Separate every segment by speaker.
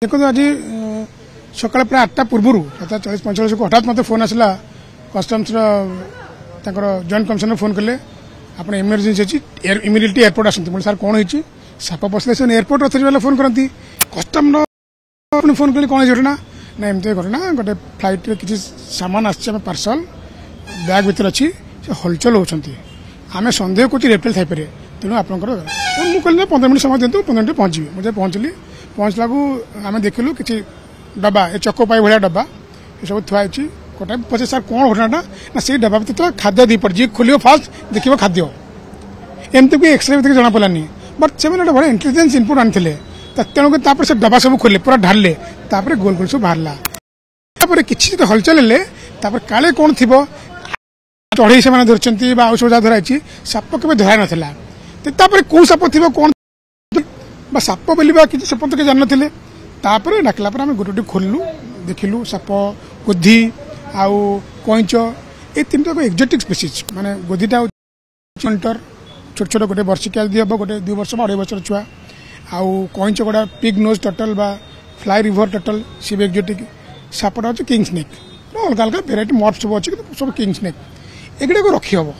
Speaker 1: देखो आज सका प्राय 8टा पूर्व 7:40-45 को हठात मत फोन आसला कस्टम्स जॉइंट कमिशनर फोन कले आप इमरजेंसी अच्छी इमिडिएटली एयरपोर्ट आसती मुझे सर कौन होती साप पसले से एयरपोर्ट अथॉरिटी वाला फोन करती कस्टम फोन कले कौन घटना ना एमती घटना गोटे फ्लाइट किसी सामान आम पार्सल बैग भर अच्छी हलचल होती आम सन्देह कर रेप्टेल थी तेणु आपंकर मुझे कहली 15 मिनट समय दिखाँ 15 मिनट पहुँची मुझे पहुँचली पहुँचला आम देखिलु कि डब्बा ये चकोपाई भाया डब्बा ये सब थुआई गोटे पचे सार कौन घटनाटा ना से डब्बा तो खाद्य दी पड़े जी खोल फास्ट देख खाद्य एमती कोई एक्सरे भी जना पड़ानी बट से गोटे बड़ा इंटेलिजेंस इनपुट आनी तेणुक से डब्बा सब खोले पूरा ढाले गोल गोल सब बाहर किसी हलचल हेले काले कौन थी चढ़ई से धरती औषध जहाँ धराई साप के धरा नाला कौ साप थी कौन साप बोली किसी साप तो जान ना डाकला आम गोटे खोलु देखिलु साप गोधी आउ कईच ये 3टा एक्जोटिक स्पीसीज माने गोधीटा चंटर छोट छोट गोटे वर्षिकिया दी हम गोटे 2 वर्ष 2.5 वर्ष छुआ आउ कईच गोटा पिग नोज टर्टल बा फ्लाई रिवर टर्टल सी भी एक्जोटिक सापटा हूँ किंग स्नेक अलग अलग भेराइटी मर्फ सब अच्छे सब किंग स्नेक एगुड़ा रखी हम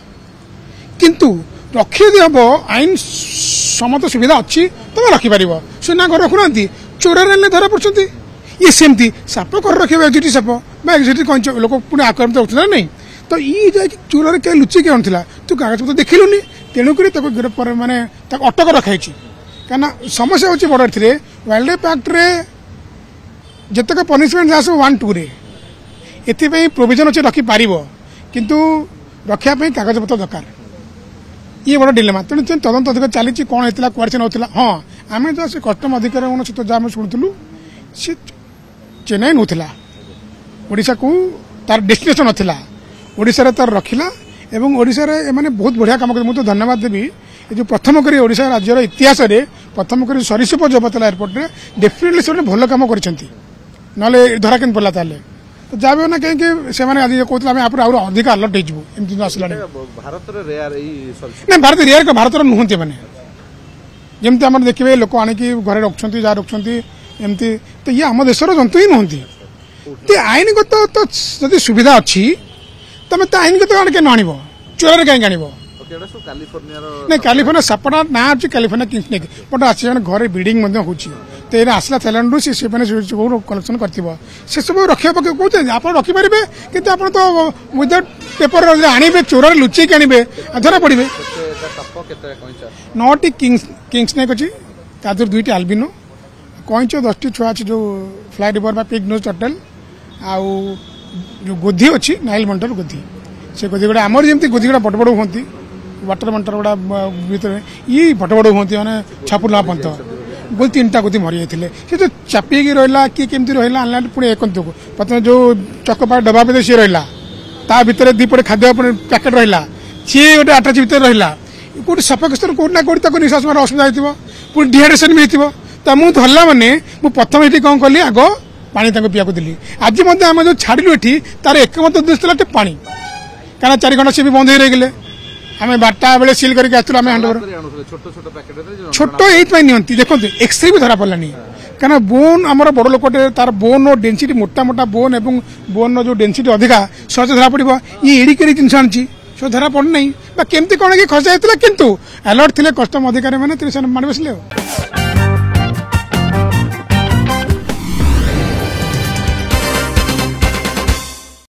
Speaker 1: किंतु रखी हम आईन समस्त सुविधा अच्छी तुम रखिपार सुना घर रखुना चोर धरा पड़ते ये सेमती साप घर रखे एक्जोटिक साप एक्जोटिक कंच लोक पुणी आक्रांत होता ना नहीं तो ये जा चोर क्या लुचिक आना तू कागज पत्र देखिलुनि तेणुक गिरफ माने अटक रखाई कहीं समस्या होची बॉर्डर थी वाइल्ड लाइफ एक्ट रे जितक पनिशमेंट जहाँ सब 1-2 रे एथि प्रोविजन अच्छे रखिपार किंतु रखापी कागज पत्र दरकार ये बड़ा डिलेमा तेणु तदंत अधिक चली कौन होता कुआडे नौला हाँ आम जो से कस्टम अधिकारी सहित जहाँ शुणुलु सी चेन्नई नौला ओडिशा को तार डेस्टिनेशन नाला ओडिशा तार रखिला एवं ओडिशा रे माने बहुत बढ़िया काम कर मुझे धन्यवाद देवी ये जो प्रथम करी ओडिशा राज्यर इतिहास रे प्रथम करी सरीसृप जबतला एयरपोर्ट रे डेफिनेटली से भल काम करछंती नले धरा केन पड़ला ताले तो जाबे ना कहीं से माने आज कहतला हम आप अधिक अलर्ट हो एमती आसला
Speaker 2: भारत रे रेयर
Speaker 1: ना भारत रेयर का भारत नुहंती माने जमती आम देखिए लोक आणिकी घरे रखुंट जहाँ रखुंट एमती तो ये आम देशर जंतु ही नुहंती आईनगत तो जदि सुविधा अच्छी तुम तो आईनगत आने न आण चोर कहीं आण नहीं कैलिफोर्निया सापटा ना अच्छी कैलिफोर्निया किंग स्नेक बट अच्छे घरे ब्रीडिंग होची तो ये आसला थाईलैंड रू सी कलेक्शन कर सब रखा कहते आप रखिपारे कि आप तो विदाउट पेपर आने चोर लुचेक आने धरा पड़े 9टी किंग स्नेक अच्छी तादर 2टी आल्बिनो कईच 10टी छुआ अच्छी जो Fly River pig nose turtle आउ जो गोधी अच्छी नाइल मंटर गोधी से गोधी गुड़ा आमर जमी गोधी गुड़ा बड़ बड़ होती वाटर मंटर गुड़ा भर ये बड़ बड़ होती मैंने छापुला पंत गोल 3टा गोधी मरी जाते सी जो चापिकी रहा किए केमती रहा आनला पुणी एक प्रथम जो चकपा डब्बा भी सी रहा ता भितर 2 पटे खाद्य पैकेट रहा सी गोटे आटाच भर रहा कौट सफाकेशन कौटना कौट निश्वास मार असुविधा हो पुणी डिहाइड्रेशन भी होती तो मुझे धरला मैंने मुझे प्रथम ये कौन कली आग पानी पीवा देली आज आम जो छाड़ू ये तार एकमत उद्देश्य था पानी कहीं 4 घंटा सी भी बंद हो रही आम 12टा बेले सिल करके आसलु आम हैंड छोट ये देखो एक्सरे भी धरा पड़ानी कहीं बोन आमर बड़ लोकटे तार बोन डेनसीटी मोटा मोटा बोन और बोन जो डेनसीटी अधिका सहज धरा पड़ो ये एडिक जिन आनी सब धरा पड़ना केमती कौन कि खसा जाता किंतु अलर्ट थे कस्टम अधिकारी मैंने माड़ बसले।